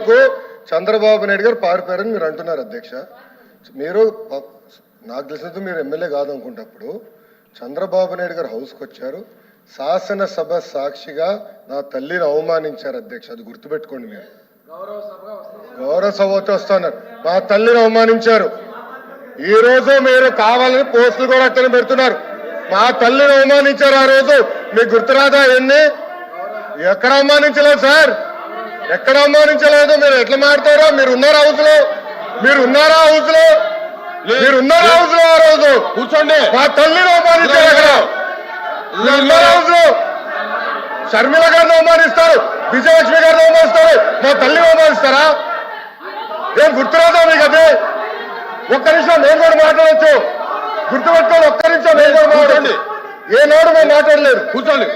వరకు చంద్రబాబు నాయుడు గారు పారిపోయారని మీరు అంటున్నారు అధ్యక్ష. మీరు నాకు తెలిసినంత మీరు ఎమ్మెల్యే కాదనుకుంటప్పుడు చంద్రబాబు నాయుడు గారు హౌస్కి వచ్చారు, శాసనసభ సాక్షిగా నా తల్లిని అవమానించారు అధ్యక్ష. అది గుర్తుపెట్టుకోండి. మీరు గౌరవ సభతో వస్తున్నారు, మా తల్లిని అవమానించారు. ఈ రోజు మీరు కావాలని పోస్టులు కూడా అట్లనే పెడుతున్నారు. మా తల్లిని అవమానించారు ఆ రోజు, మీకు గుర్తురాదా? ఎన్ని ఎక్కడ అవమానించలేదు సార్, ఎక్కడ అవమానించలేదు. మీరు ఎట్లా మాట్లాడతారో, మీరు ఉన్నారా హౌస్ లో? మీరు ఉన్నారా హౌస్ లో? మీరు ఉన్నారా హౌస్ లో? ఆ రోజు కూర్చోండి. మా తల్లిని అవమానించారు అక్కడ. ఉన్నారా హౌస్ లో? షర్మిల గారిని అవమానిస్తారు, విజయలక్ష్మి గారిని అవమానిస్తారు, మా తల్లిని అవమానిస్తారా? ఏం గుర్తురాదా మీకు? అదే ఒక్క నిమిషం నేను కూడా మాట్లాడచ్చు, గుర్తుపెట్టుకోండి. ఒక్క నిమిషం నేను కూడా మాట్లాడండి. ఏనాడు మేము మాట్లాడలేదు. కూర్చోండి.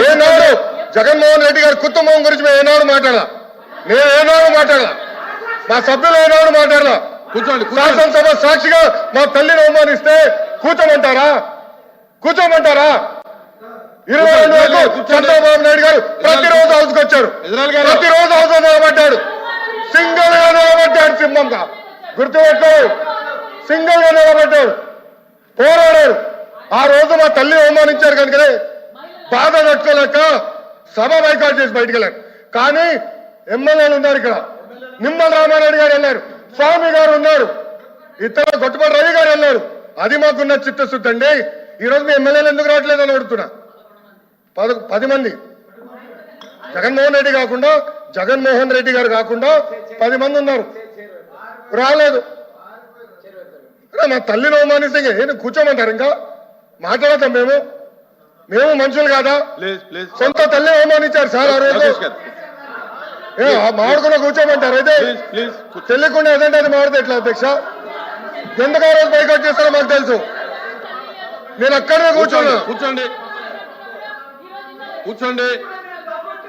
ఏనాడు జగన్మోహన్ రెడ్డి గారి కుటుంబం గురించి మేము ఏనాడు మాట్లాడాల? నేను ఏనాడు మాట్లాడాల? మా సభ్యులు ఏనాడు మాట్లాడాల? కూర్చోండి. శాసనసభ సాక్షిగా మా తల్లిని అవమానిస్తే కూర్చోమంటారా? కూర్చోమంటారా? 22 వరకు చంద్రబాబు నాయుడు గారు ప్రతిరోజు హౌస్కి వచ్చాడు, ప్రతిరోజు హౌస్ నిలబడ్డాడు, సింగిల్ గా నిలబడ్డాడు. సింహంగా గుర్తుపెట్టు, సింగిల్ గా నిలబడ్డాడు, పోరాడాడు. ఆ రోజు మా తల్లి అవమానించారు కనుకనే బాధ తట్టుకోలేక సభ బైకాట్ చేసి బయటికి వెళ్ళారు. కానీ ఎమ్మెల్యేలు ఉన్నారు ఇక్కడ. నిమ్మల రామారెడ్డి గారు వెళ్ళారు, స్వామి గారు ఉన్నారు, ఇతర గొట్టపాటి రవి గారు వెళ్ళారు. అది మాకున్న చిత్తశుద్ధి అండి. ఈరోజు మీ ఎమ్మెల్యేలు ఎందుకు రావట్లేదు అని అడుగుతున్నా. 10 మంది జగన్మోహన్ రెడ్డి గారు కాకుండా 10 మంది ఉన్నారు, రాలేదు. మా తల్లిని అవమానిస్తే ఏంటి కూర్చోమంటారు? ఇంకా మాట్లాడతాం మేము మనుషులు కాదా? సొంత తల్లి అవమానించారు సార్ ఆ రోజు. మాడుకున్నా కూర్చోమంటారు? అయితే తెలియకుండా ఏదంటే అది మాడితే ఎట్లా అధ్యక్ష? ఎందుకు ఆ రోజు బైకాట్ చేస్తారో మాకు తెలుసు. నేను అక్కడే కూర్చోండి. కూర్చోండి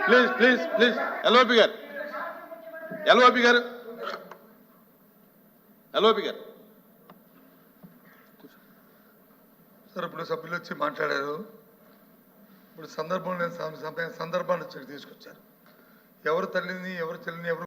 ప్లీజ్ ప్లీజ్ ప్లీజ్. ఎల్ఓపి గారు సార్, ఇప్పుడు సభ్యులు వచ్చి మాట్లాడారు. ఇప్పుడు సందర్భాన్ని తీసుకొచ్చారు. ఎవరు తల్లిని ఎవరు చెల్లిని ఎవరు